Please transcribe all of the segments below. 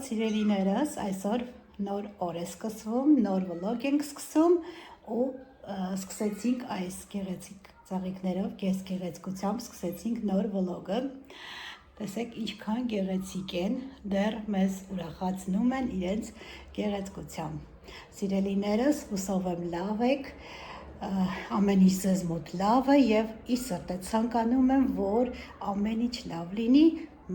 սիրելիներս, այսօր նոր օր է սկսվում, նոր վլոգ ենք սկսում ու սկսեցինք այս գեղեցիկ ծաղիկներով, գեղեցկությամբ սկսեցինք նոր վլոգը։ Տեսեք ինչքան գեղեցիկ են, դեռ մեզ ուրախացնում են իրենց գեղեցկությամբ։ Սիրելիներս, հուսով եմ լավ եք, ամեն ինչ ձեզ մոտ լավ է և ի սրտե ցանկանում եմ, որ ամեն ինչ լավ լինի,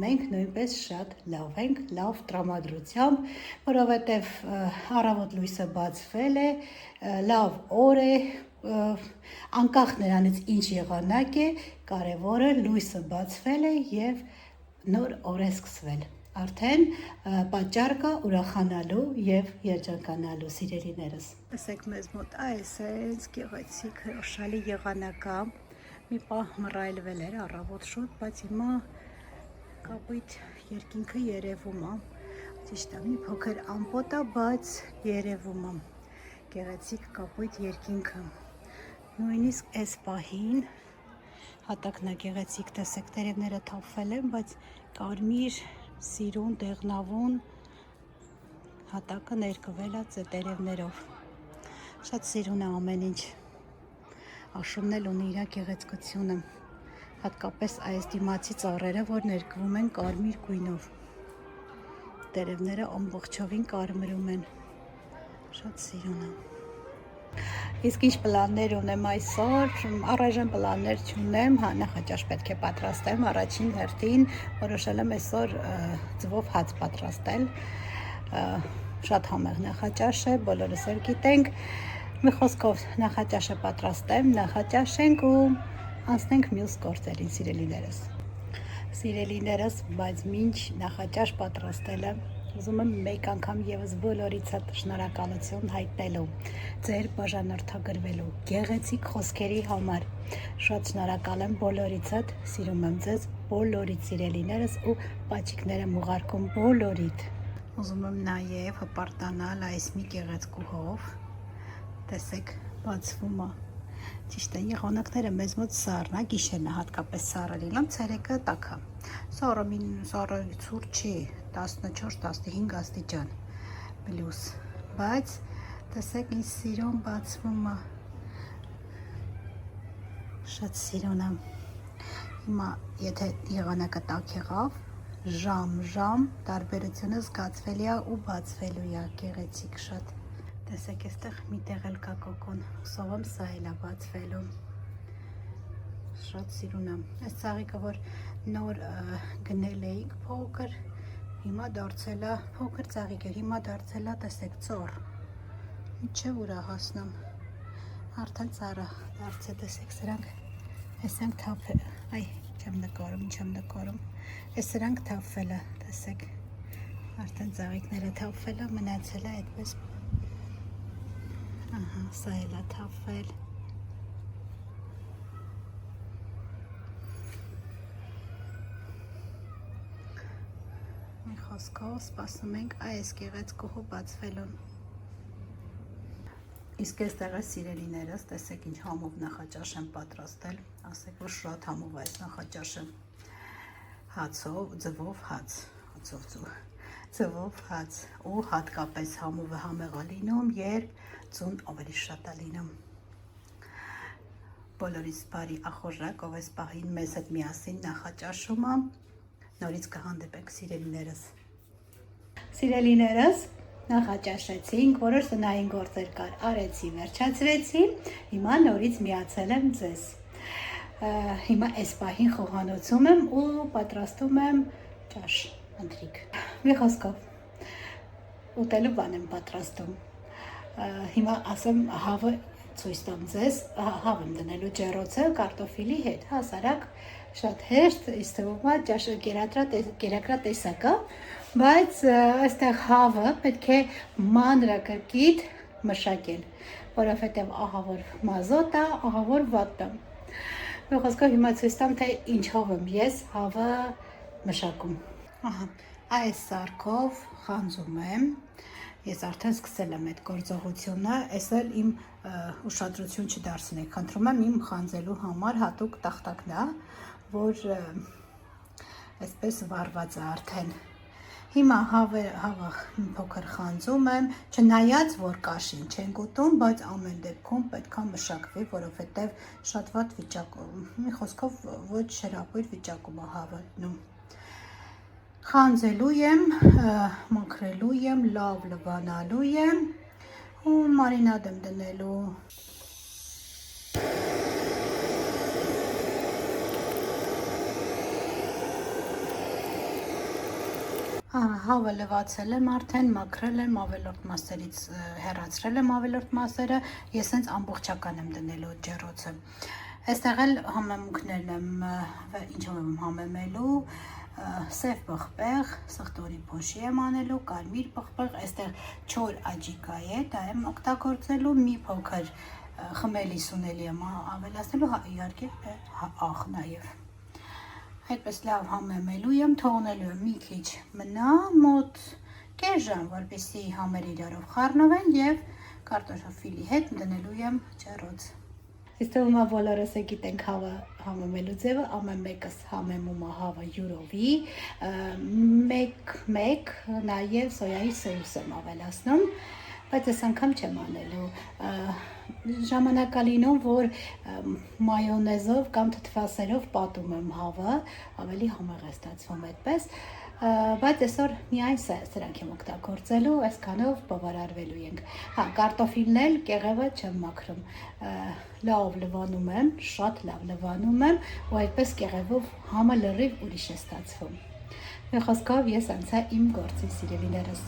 մենք նույնպես շատ լավ ենք, լավ տրամադրությամբ, որովհետև առավոտ լույսը բացվել է, լավ օր է, անկախ նրանից ինչ եղանակ է, կարևորը լույսը բացվել է և նոր օր է սկսվել։ Արդեն պատճառ կա ուրախանալու և երջանկանալու սիրելիներս։ Տեսեք մեզ մոտ այս գեղեցիկ հրաշալի եղանակա, մի պահ մռայլվել էր առավոտ շուտ, բայց հիմա կապույտ երկինքը երևում է, ճիշտ է, մի փոքր ամպոտ է, բայց երևում է գեղեցիկ կապույտ երկինքը։ Նույնիսկ այս պահին հատակնագեղեցիկ, տեսեք, տերևները թափվել են, բայց կարմիր, սիրուն, դեղնավուն հատակը ներկվել է տերևներով։ Շատ սիրուն է ամեն ինչ, աշունն էլ ունի իր գեղեցկությունը, հատկապես այս դիմացի ծառերը, որ ներկվում են կարմիր գույնով, տերևները ամբողջովին կարմրում են, շատ սիրուն է։ Իսկ ինչ պլաններ ունեմ այսօր, առայժմ պլաններ չունեմ, նախաճաշ պետք է պատրաստեմ, առաջին հերթին որոշել եմ այսօր ձվով հաց պատրաստել, շատ համեղ նախաճաշ է, բոլորս էլ գիտենք, մի խոսքով նախաճաշը պատրաստեմ, նախաճաշենք ու անցնենք մյուս գործերին սիրելիներս։ Սիրելիներս, բայց մինչ նախաճաշ պատրաստելը, ուզում եմ մեկ անգամ ևս բոլորիցդ շնորհակալություն հայտնելու, ձեր բաժանորդագրվելու գեղեցիկ խոսքերի համար։ Շատ շնորհակալ եմ բոլորիցդ, սիրում եմ ձեզ բոլորիդ սիրելիներս ու պաճիկներ եմ ուղարկում բոլորիդ։ Ուզում եմ նաև հպարտանալ այս մի գեղեցկուհով, տեսեք, բացվում է, ճիշտ է, եղանակները մեզ մոտ սառն է, գիշերն է հատկապես սառը լինում, ցերեկը տաք է, սառը ցուրտ չի, 14-15 աստիճան պլյուս, բայց տեսեք ինչ սիրուն բացվում է, շատ սիրուն է։ Հիմա եթե եղանակը տաք եղավ, ժամ տարբերությունը զգացվելի է ու բացվելու է գեղեցիկ շատ։ Տեսեք, այստեղ մի տեղ էլ կա կոկոն, հուսով եմ սա էլ է բացվելու, շատ սիրուն է։ Այս ծաղիկը, որ նոր գնել էինք փոքր, հիմա դարձել է, փոքր ծաղիկ էր, հիմա դարձել է, տեսեք, ծոր, մինչև ուր է հասնում, արդեն ծառը դարձել, տեսեք, սրանք, այսրանք թափել, այ, չեմ նկարում, այս սրանք թափվել է, տեսեք, արդեն ծաղիկները թափվել է, մնացել է այդպես, ահա, սա էլ է թափվել։ Մի խոսքով սպասում ենք այս գեղեցկուհու բացվելուն։ Իսկ այստեղ է սիրելիներս, տեսեք ինչ համով նախաճաշ եմ պատրաստել, ասեք, որ շատ համով այս նախաճաշը, հացով, ձվով հաց ու հատկապես համովը համեղ է լինում, երբ ձուն ավելի շատ է լինում։ Բոլորից բարի ախորժակ, ով այս պահին մեզ հետ միասին նախաճաշում է, նորից կհանդիպենք սիրելիներս։ Սիրելիներս, նախաճաշեցինք, որոշ տնային գործեր կար, արեցի, վերջացրեցի, հիմա նորից միացել եմ ձեզ։ Հիմա այս պահին խոհանոցում եմ ու պատրաստում եմ ճաշ, ընթրիք։ Մի խոսքով, ուտելու բան եմ պատրաստում։ Հիմա ասեմ հավը ցույց տամ ձեզ, հավ եմ դնելու ջեռոցը կարտոֆիլի հետ, հասարակ, շատ հեշտ, ինձ թվում է ճաշը կերակրատեսակ է, բայց այստեղ հավը պետք է մանրակրկիտ մշակել, որովհետև ահա որ մազոտ է, ահա որ վատ է։ Մի խոսքով հիմա ցույց տամ, թե ինչով եմ ես հավը մշակում։ Ահա, այս սարքով խանձում եմ, ես արդեն սկսել եմ այդ գործողությունը, այս էլ իմ ուշադրություն չդարձնեք, խնդրում եմ իմ խանձելու համար հատուկ տախտակն է, որ այսպես վառված է արդեն, Հիմա հավը փոքր խանձում եմ, չնայած որ կաշին չենք ուտում, բայց ամեն դեպքում պետքա մշակվի, որովհետև շատ վատ վիճակում, մի խոսքով ոչ հրապույր վիճակում է հավը դնում։ Խանձելու եմ, մաքրելու եմ, լավ լվանալու եմ ու մարինադ եմ դնելու։ Հավը լվացել եմ արդեն, մաքրել եմ, ավելորդ մասերից հեռացրել եմ ավելորդ մասերը, ես հենց ամբողջական եմ դնելու ջեռոցը։ Այստեղ էլ համեմունքներն եմ, ինչով եմ համեմելու, սև պղպեղ, սխտորի փոշի եմ անելու, կարմիր պղպեղ, այստեղ չոր աջիկա է, դա եմ օգտագործելու, մի փոքր խմելի սունելի եմ ավելացնելու, իհարկե աղ նաև։ Այդպես լավ համեմելու եմ, թողնելու եմ մի քիչ մնա, մոտ կես ժամ, որպեսզի համերը իրարով խառնվեն եւ կարտոֆիլի հետ դնելու եմ ջեռոց։ Ես թվում է բոլորս գիտենք հավը համեմելու ձևը, ամեն մեկս համեմում է հավը յուրովի, մեկ նաև սոյայի սոյուս եմ ավելացնում, բայց այս անգամ չեմ անելու։ Ժամանակալինում, որ մայոնեզով կամ թթվասերով պատում եմ հավը, ավելի համեղ է ստացվում այդպես, բայց այսօր միայն սրանք եմ օգտագործելու, այսքանով բավարարվելու ենք։ Կարտոֆիլն էլ կեղևը չեմ մաքրում, լավ լվանում եմ, շատ լավ լվանում եմ, ու այդպես կեղևով համը լրիվ ուրիշ է ստացվում։ Մի խոսքով ես անցա իմ գործի, սիրելիներս։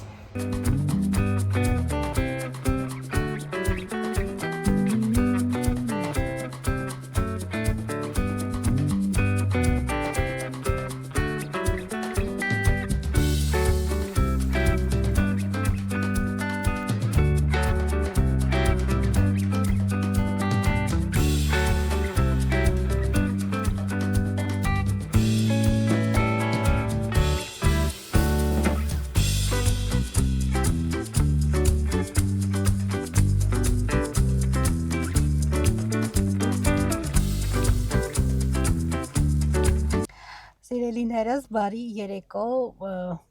Սիրելիներս, բարի երեկո,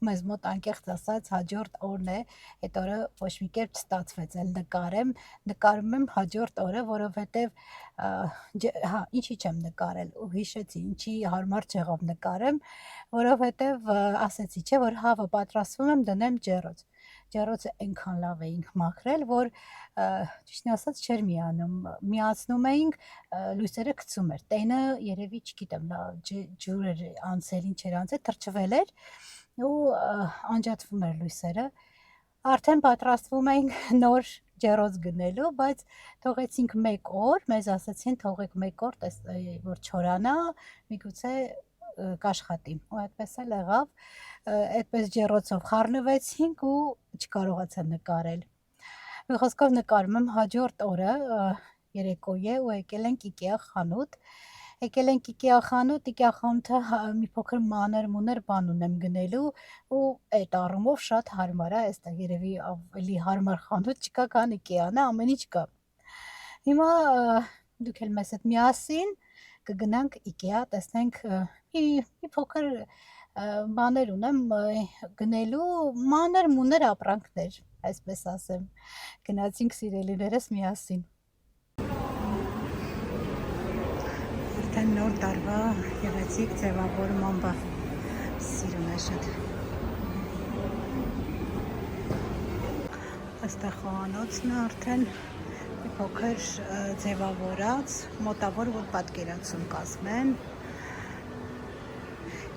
մեզ մոտ անկեղծ ասած հաջորդ օրն է, այդ օրը ոչ մի կերպ չստացվեց էլ նկարում եմ հաջորդ օրը, որովհետև ինչի չեմ նկարել ու հիշեցի, ինչի հարմար չեղավ նկարեմ, որովհետև ասեցի չէ, որ հավը պատրաստվում եմ դնեմ ջեռոց։ Ջեռոցը այնքան լավ էինք մաքրել, որ ճիշտն ասած չէր միացնում էինք, լույսերը գցում էր, տենը երևի չգիտեմ, ջուր էր անցել, ինչ էր անցել, թրջվել էր ու անջատվում էր լույսերը, արդեն պատրաստվում էինք նոր ջեռոց գնելու, բայց թողեցինք մեկ օր, մեզ ասացին թողեք մեկ օր, որ չորանա, միգուցե կաշխատի, ու այդպես էլ եղավ, այդպես ջեռոցով խառնվեցինք ու չկարողացա նկարել։ Մի խոսքով նկարում եմ հաջորդ օրը, երեկո է ու եկել ենք IKEA խանութ, IKEA խանութը մի փոքր մանր-մունր բան ունեմ գնելու ու այդ առումով շատ հարմար է, այստեղ երևի ավելի հարմար խանութ չկա, քան IKEA-ն է, ամեն ինչ կա։ Հիմա դուք էլ մեզ հետ միասին կգնանք IKEA, տեսնենք մի փոքր բաներ ունեմ գնելու, մանր-մունր ապրանքներ, այսպես ասեմ, գնացինք սիրելիներս միասին։ Արդեն նոր տարվա գեղեցիկ ձևավորման բան, սիրուն է շատ։ Այստեղ խոհանոցն է արդեն մի փոքր ձևավորած, մոտավոր որ պատկերացում կազմեն։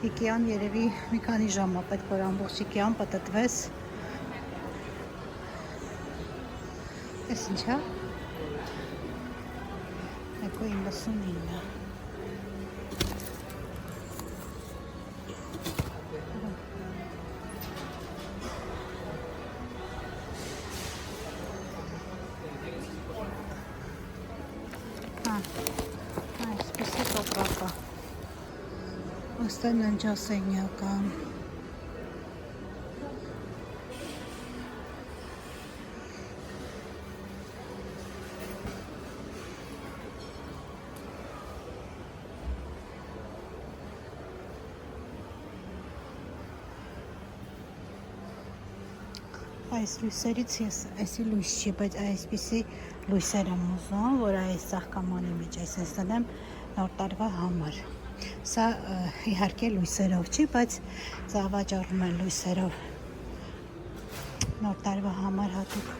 IKEA-ն երևի մի քանի ժամ է պետք որ ամբողջ IKEA-ն պտտվես։ Էս ինչ է։ 1.99 այսպես է տոպրակը, աստեն ննջասենյակը, Այս լույսերից ես այսի լույս չի, բայց այսպիսի լույսեր եմ ուզում, որ այս ծաղկամանի մեջ այսպես դնեմ նոր տարվա համար։ Սա իհարկե լույսերով չի, բայց ծավաճառում են լույսերով նոր տարվա համար հատուկ։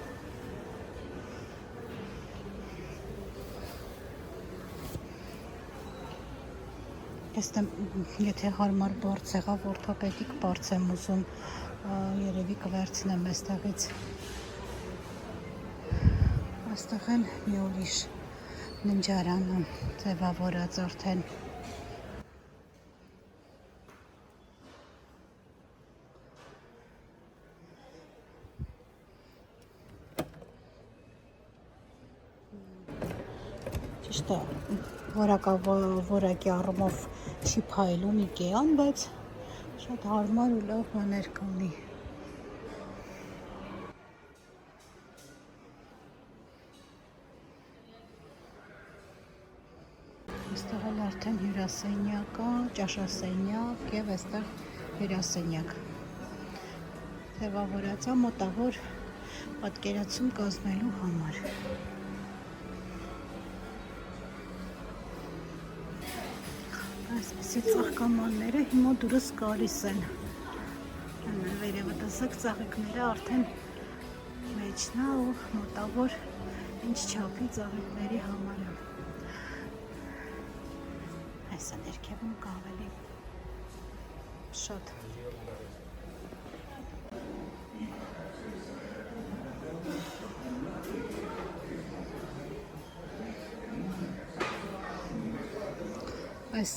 Եստեմ, եթե հարմար բարձ եղավ, օրթոպեդիկ բարձ եմ ուզում, երևի կվերցնեմ այստեղից։ Այստեղ էլ մի ուրիշ ննջարան ձևավորած արդեն։ Ճիշտ է, որակի առումով չի փայլում Ikea-ն, բայց շատ հարմար ու լավ բաներ կունի։ Այստեղ էլ արդեն հյուրասենյակ կա, ճաշասենյակ եւ այստեղ հյուրասենյակ։ Ձևավորած է մոտավոր պատկերացում կազմելու համար։ Այսպիսի ծաղկամանները հիմա դուրս գալիս են։ Վերևը տեսակ ծաղիկները արդեն մեջն է ու մոտավոր ինչ չափի ծաղիկների համար է։ Այսը ներքևում կա ավելի շատ։ Այս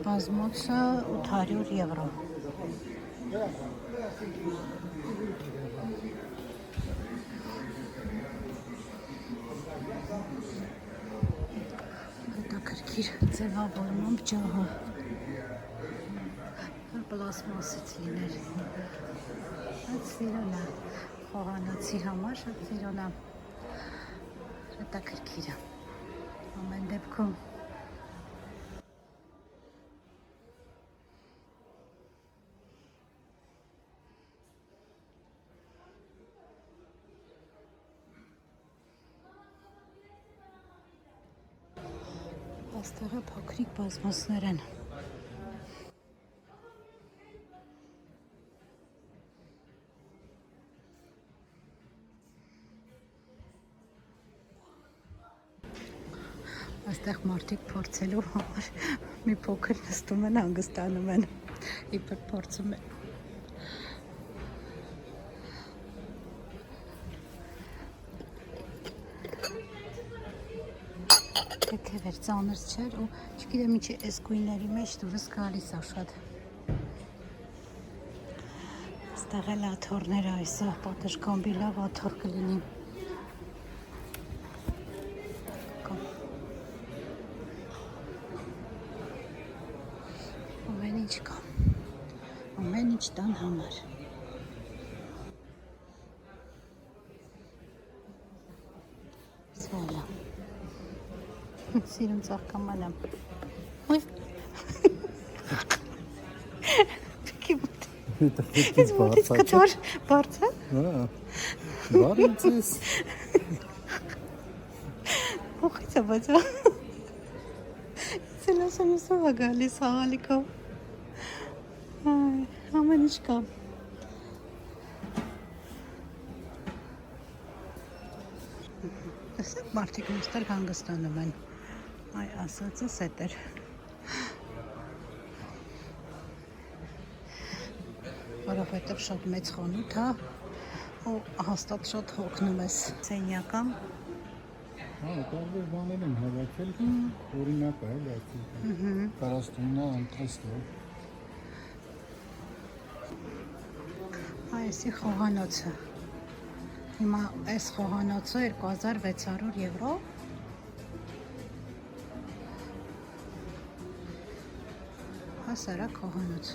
բազմոցը 800 եվրո։ Հետաքրքիր ձևավորմամբ ջահը։ Պլաստմասից լիներ։ Շատ սիրուն է, խոհանոցի համար շատ սիրուն է։ Հետաքրքիր է։ Ամեն դեպքում այստեղը փոքրիկ բազմոցներ են։ Այստեղ մարդիկ փորձելու համար մի փոքր նստում են, հանգստանում են, իբր փորձում են։ Թեթև էր, ծանր չէր ու չգիտեմ ինչի այս գույների մեջ դուրս գալիս է շատ։ Այստեղ էլ աթոռները, այսը պատշգամբի լավ աթոռ կլինի։ Ամեն ինչ կա, ամեն ինչ տան համար։ Սվալա, սիրում ծաղկաման եմ։ Ոյ, պիկի մոտ, ես մոտից կտոր, բարդ է։ Բարդ ես։ Հոխից է բացա։ Ես էլ ասեմ ուսով է գալիս հաղալիքով։ Ամեն ինչ կա։ Տեսեք մարդիկ նստել հանգստանում են։ Այ ասածս էդ էր։ Որովհետև շատ մեծ խանութ է ու հաստատ շատ հոգնում ես։ Սենյակը։ Տարբեր բաներ են հավաքել, օրինակ է, բայց կարաստուննա անտրեստով։ Այսի խոհանոցը։ Հիմա այս խոհանոցը 2600 եվրո։ Հասարակ խոհանոց։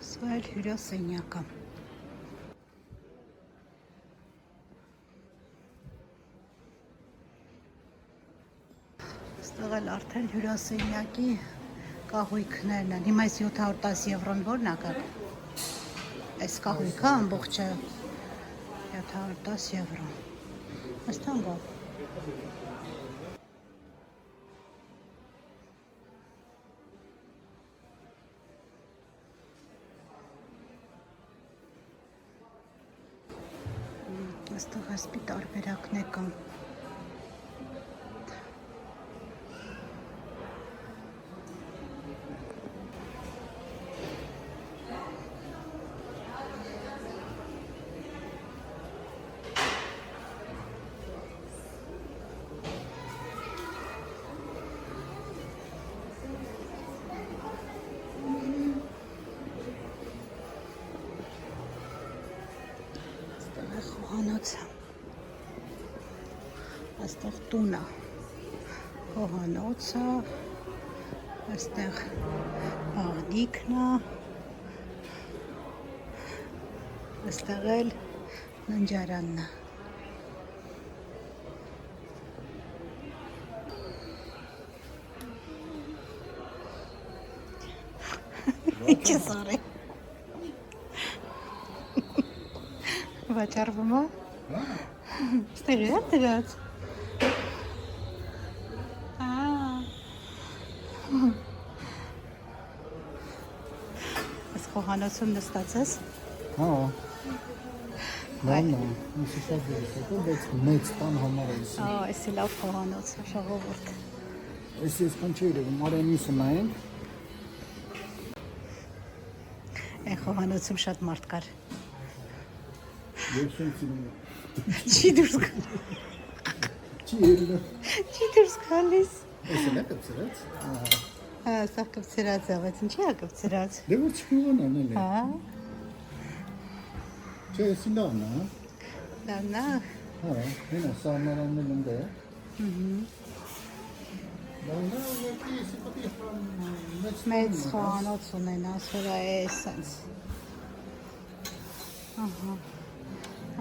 Սա էլ հյուրասենյակը։ Այստեղ էլ արդեն հյուրասենյակի կահույքներն են։ Հիմա այս 710 եվրոն որն է կապ։ Այս կահույքը ամբողջը 710 եվրո։ Այստեղ գա։ Այստեղ ասպի տարբերակներ կան։ Խոհանոցը, այստեղ տունը, խոհանոցը, այստեղ աղդիկն է, այստեղ էլ ննջարանն է։ Ինչ ես արել։ Վաճառվում է։ Ստեղ է դրած։ Այս խոհանոցում նստած ես։ Հա։ Լավն է, ինձ շատ դեպի, բայց մեծ տան համար է էսի։ Էսի լավ խոհանոց է, ժողովուրդ։ Էսի այսքան չի երևում, Մարիամիսը նայենք։ Այն խոհանոցում շատ մարդ կար։ Ես չեմ սիրում։ Չի դուրս գալիս։ Չի երևում։ Չի դուրս գալիս։ Էսը նա կպցրած։ Հա, սա կպցրած է, բայց ինչի է կպցրած։ Դե որ չկողանան էլի։ Հա։ Չէ, էսի լավն է, հա։ Լավն է։ Հա, հենա սարմանանն էլ ընդ է։ Լավն է, որքի էսի պատի Մեծ խոհանոց ունենաս, որ է սենց։ Ահա։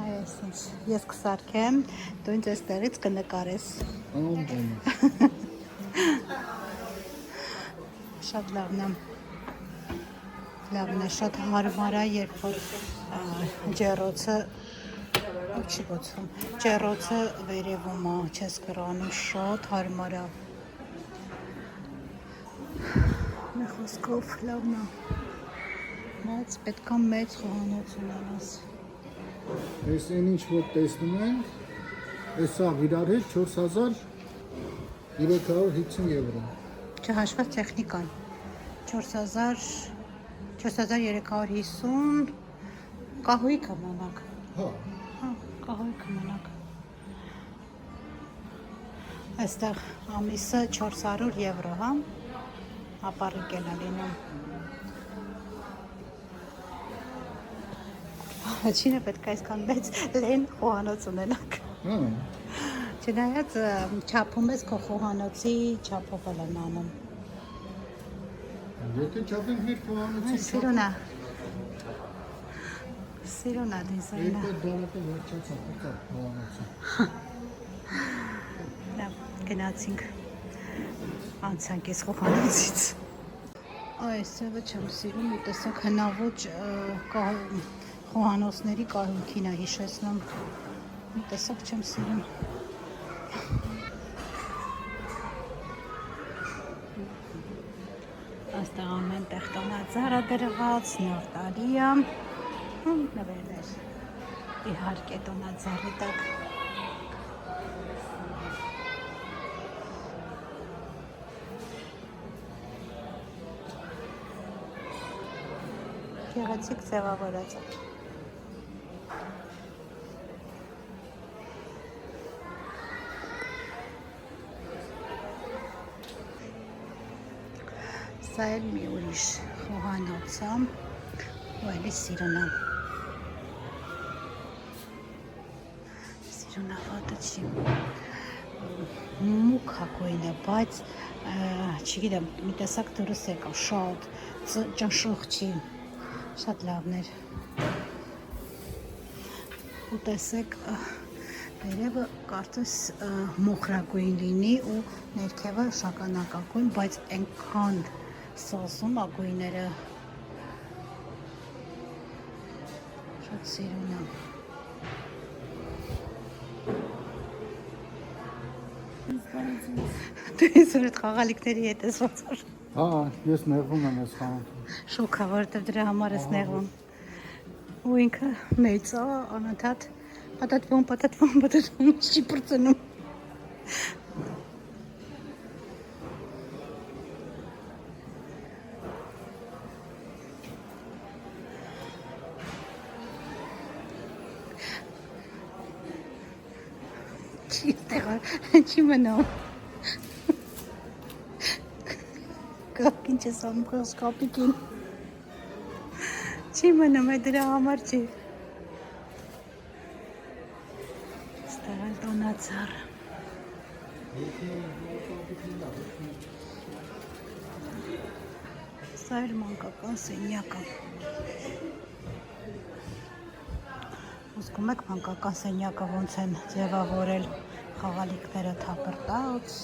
Այսինչ, ես կսարքեմ, դու ինձ այստեղից կնկարես։ Ամբոն։ Շատ լավն է։ Լավն է, շատ հարմար է, երբ որ ջեռոցը չի բոցվում։ Ջեռոցը վերևում է, չես կրանում, շատ հարմար է։ Մի խոսքով լավն է։ Բայց պետք է մեծ խոհանոց ունենաս։ Այս այն ինչ որ տեսնում ենք, էսա իրար հետ 4350 եվրո։ Չհաշված տեխնիկան 4350 կահույքը մենակ։ Հա։ Հա, կահույքը մենակ։ Այստեղ ամիսը 400 եվրո, հա։ Ապառիկ է լինում։ Չինը պետք է այսքան մեծ լեն խոհանոց ունենաք։ Հա։ Չնայած չափում ես քո խոհանոցի չափով էլ են անում։ Եթե չափենք մեր խոհանոցի Սիրուն է։ Սիրուն է դիզայնը։ Եթե դարակը վերջացա խոհանոցը։ Լավ, գնացինք անցանք ես խոհանոցից։ Այս սևը չեմ սիրում, ու տեսակ հնաոճ խոհանոցների կահույքին է հիշեցնում։ Մի տեսակ չեմ սիրում։ Այստեղ ամեն տեղ տոնածառը դրված, նոր տարի է։ Նվերներ։ Իհարկե տոնածառի տակ։ Գեղեցիկ ձևավորած է։ Սա էլ մի ուրիշ խոհանոց է, ու էլի սիրուն է։ Սիրուն է, վատը չի։ Մուկ հակոյն է, բայց չգիտեմ, մի տեսակ դուրս եկա, շատ ճնշող չի, շատ լավն էր։ Ու տեսեք Վերևը կարծես մոխրագույն լինի ու ներքևը շագանակագույն, բայց այնքան սազում է գույները։ Շատ սիրուն եմ։ Դու այսօր այդ խաղալիքների հետ ես ոնց որ Հա, ես նեղվում եմ այս խանութում։ շոքա, որովհետև դրա համար ես նեղվում։ Ու ինքը մեծ է, անընդհատ պատատվում, չի պրծնում։ Չի մնում։ Կապ ինչ ես անում, խոս կապիկին։ Չի մնում, է դրա համար չի։ Ստեղ էլ տոնացար։ Սա էլ մանկական սենյակը։ Ուսկում եք մանկական սենյակը ոնց են ձևավորել խաղալիքները թապրտած,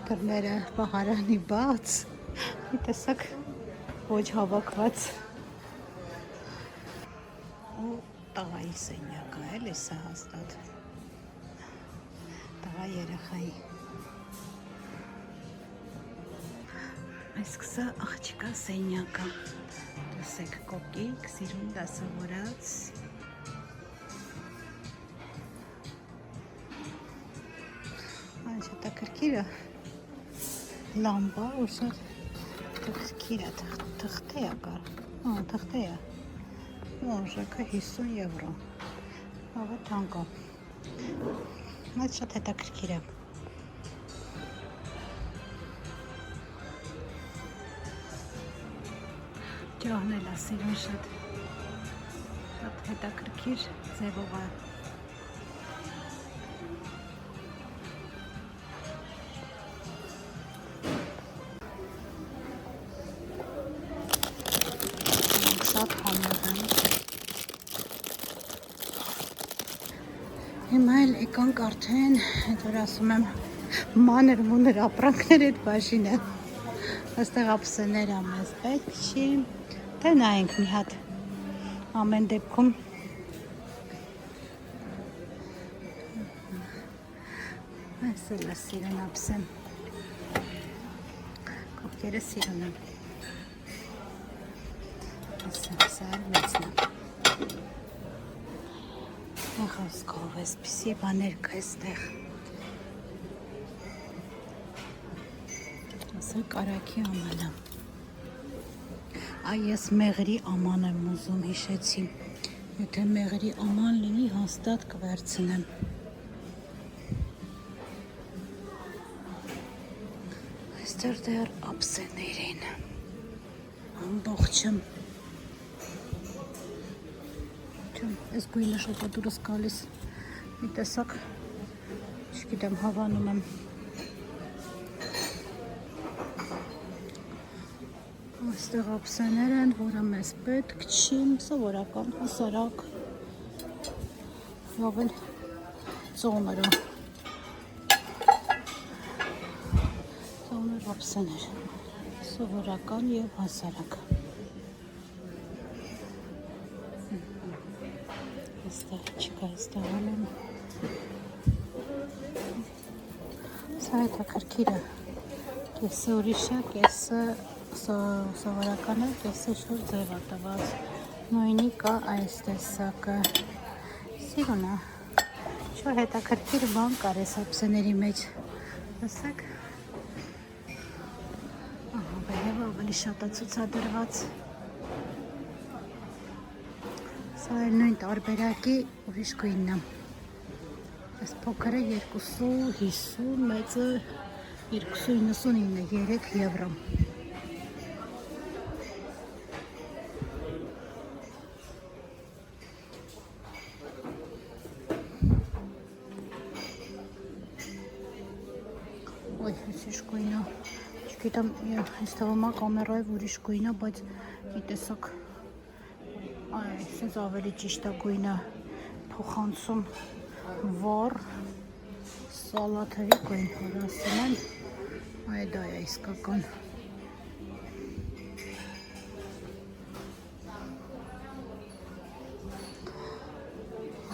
դռները պահարանի բաց, մի տեսակ ոչ հավաքված։ Ու տղայի սենյակը էլ է սա հաստատ։ Տղա երեխայի։ Այս կսա աղջիկա սենյակը։ Տեսեք կոկիկ, սիրուն դասավորած։ Հետաքրքիր է, լամբա, որ շատ հետաքրքիր է, թղթե է կար, թղթե է, ուժեքը 50 եվրո, աղը թանկա, այդ շատ հետաքրքիր է, ջահն էլ է սիրուն շատ հետաքրքիր ձևով է, Հիմա էլ եկանք արդեն, այդ որ ասում եմ, մանր մունր ապրանքներ այդ բաժինը, աստեղ ապսեներ ամես պետք չի, դե նայենք մի հատ, ամեն դեպքում, այս էլ է սիրուն ապսեմ, կոպկերը սիրուն եմ, սա էլ մեծն եմ, Խոսքով էսպիսի բաներ կա այստեղ։ Ասա կարաքի աման եմ։ Այ ես մեղրի աման եմ ուզում, հիշեցի։ Եթե մեղրի աման լինի, հաստատ կվերցնեմ։ Այստեղ դեռ ապսեներ են։ Ամբողջը։ Այս գույնը շատ է դուրս գալիս, մի տեսակ, չգիտեմ, հավանում եմ։ Այստեղ ապսեներ են, որը մեզ պետք չի, սովորական, հասարակ, լավ էլ ծոմերը, ծոմեր ապսեներ, սովորական և հասարակ։ Այստեղ չկա, այստեղ ալեմ։ Սա հետաքրքիր է, կեսը ուրիշ է, կեսը սովորական է, կեսը շուր ձև է տված, նույնի կա այս տեսակը, սիրուն է, շուր հետաքրքիր բան կար այս ապսեների մեջ, տեսեք, վերևը ավելի շատ է ցուցադրված, սա էլ նույն տարբերակի ուրիշ գույնն է, այս փոքրը 250, մեծը 299, 3 եվրո։ Ոյ, ուրիշ գույնը, չգիտեմ, այս թվում է կամերայով ուրիշ գույնը, բայց մի տեսակ Այս ավելի ճիշտ է գույնը փոխանցում, Վառ սալաթերի գույն, որ ասում են, այ դա է իսկական։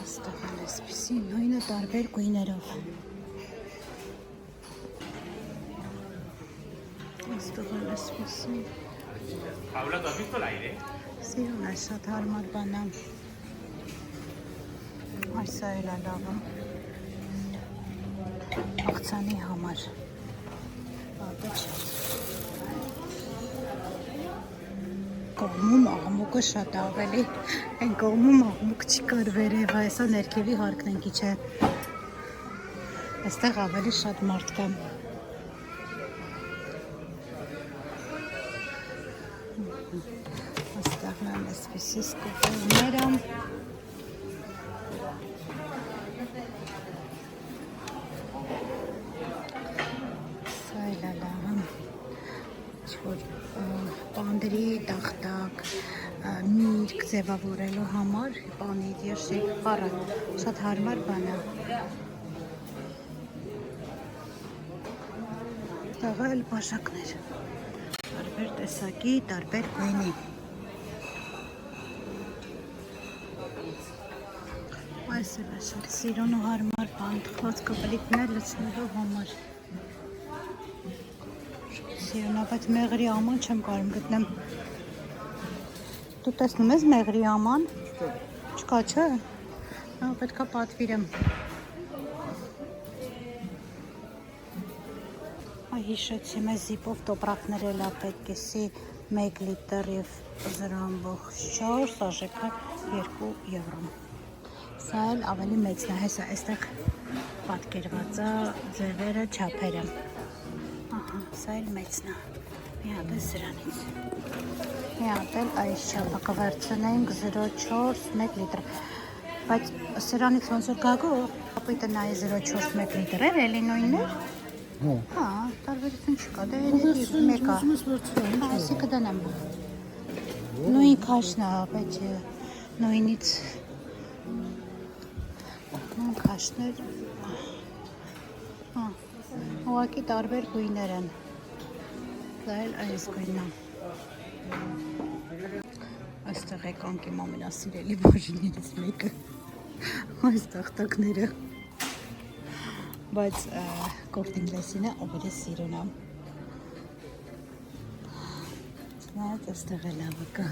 Աստեղ էլ էսպիսի նույնը տարբեր գույներով։ Աստեղ էլ էսպիսի։ Paula, ¿tú has visto el aire? Սիրուն է, շատ հարմար բան է։ Այսա էլ է լավը։ Աղցանի համար։ Բատը չէ։ Կողմում աղմուկը շատ ավելի, այն կողմում աղմուկ չի կար վերև, այսա ներքևի հարկն ենք իչե։ Այստեղ ավելի շատ մարդ կա։ Այստեղ նան էսպիսի սկուպերները։ Սա էլ է լավը։ Պանդերի տախտակ, միրգ ձևավորելու համար, պանիր, երշիկ, պարը, շատ հարմար բան է։ Տաղը էլ բաժակներ, տարբեր տեսակի, տարբեր գույնի։ Այս էլ է շատ սիրուն ու հարմար բան, թխվածքը բլիթներ լցնելու համար։ Սիրուն, բայց մեղրի աման չեմ կարում գտնեմ։ Դու տեսնում ես մեղրի աման։ Չկա, չէ։ Պետք է պատվիրեմ։ Հիշեցի, մեզ զիպով տոպրակներ էլ է պետք էսի 1 լիտր և 0.4, արժեքը 2 եվրո։ Սա էլ ավելի մեծն է, հեսա այստեղ պատկերված է ձևերը, չափերը։ Ահա, սա էլ մեծն է։ Մի հատ է սրանից։ Մի հատ էլ այս չափը կվերցնենք 0.4 1 լիտր։ Բայց սրանից ոնց որ գագու, ապույտը նայի 0.4 1 լիտր էր, էլի նույնն էր։ Հա, տարբերություն չկա, դե մեկ է։ Այսի կդանեմ։ Նույն քաշն է, բայց նույնից նույն քաշներ։ Հա, ուղղակի տարբեր գույներ են։ Դա էլ այս գույնն է։ Այստեղ եկանք իմ ամենասիրելի բաժիններից մեկը։ Այս տախտակները։ Բայց կորտ ինգլեսինը ավելի սիրուն է։ Նայած այստեղ է լավը կա։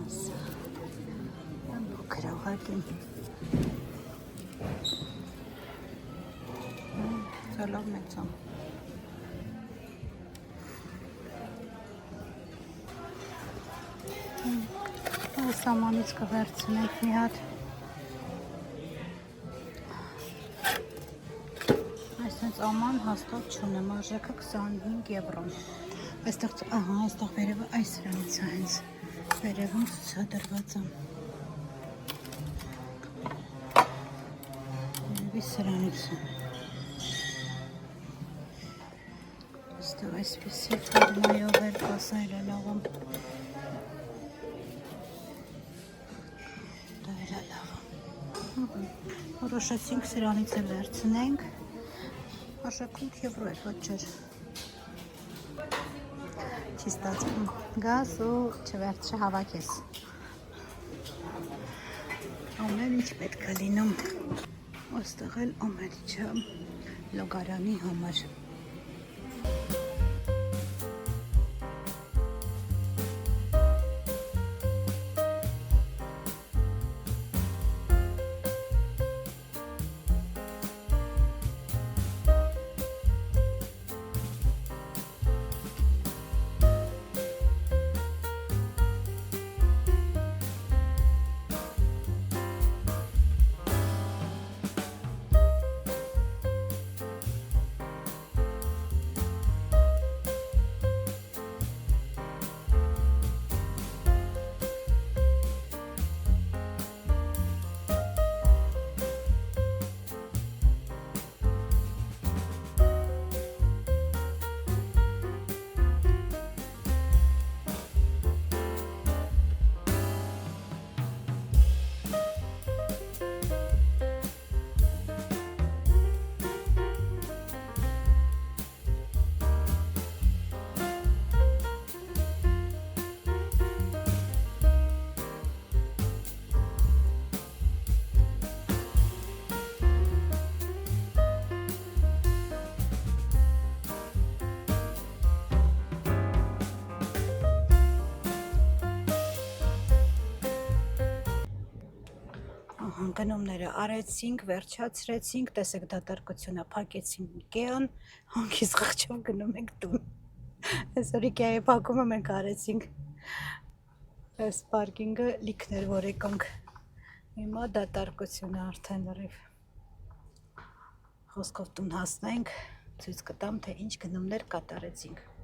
Ասա։ Բոքր աղակին։ Սա լավ մեծ է։ Այս ամանից կվերցնենք մի հատ։ Այսպես աման հաստատ չունեմ, արժեքը 25 եվրո։ Այստեղ, ահա, այստեղ վերևը այս սրանից է հենց։ Վերևում ցուցադրված է։ Վերևի սրանից է։ Այստեղ այսպիսի ֆորմայով էլ կասայր է լավը։ Որոշեցինք սրանից էլ վերցնենք, արժեքը 8 եվրո էր, ոչ չէր։ Չի ստացվում, գազ ու չհավաքես։ Ամեն ինչ պետք է լինում, այստեղ էլ ամեն ինչը լոգարանի համար։ գնումները արեցինք, վերջացրեցինք, տեսեք դատարկությունը, փակեցինք Ikea-ն, հոնքից խղճով գնում ենք տուն։ Այսօր Ikea-ի փակումը մենք արեցինք։ Այս պարկինգը լիքներ, որ եկանք։ Հիմա դատարկությունը արդեն լրիվ։ Խոսքով տուն հասնենք, ցույց կտամ, թե ինչ գնումներ կատարեցինք։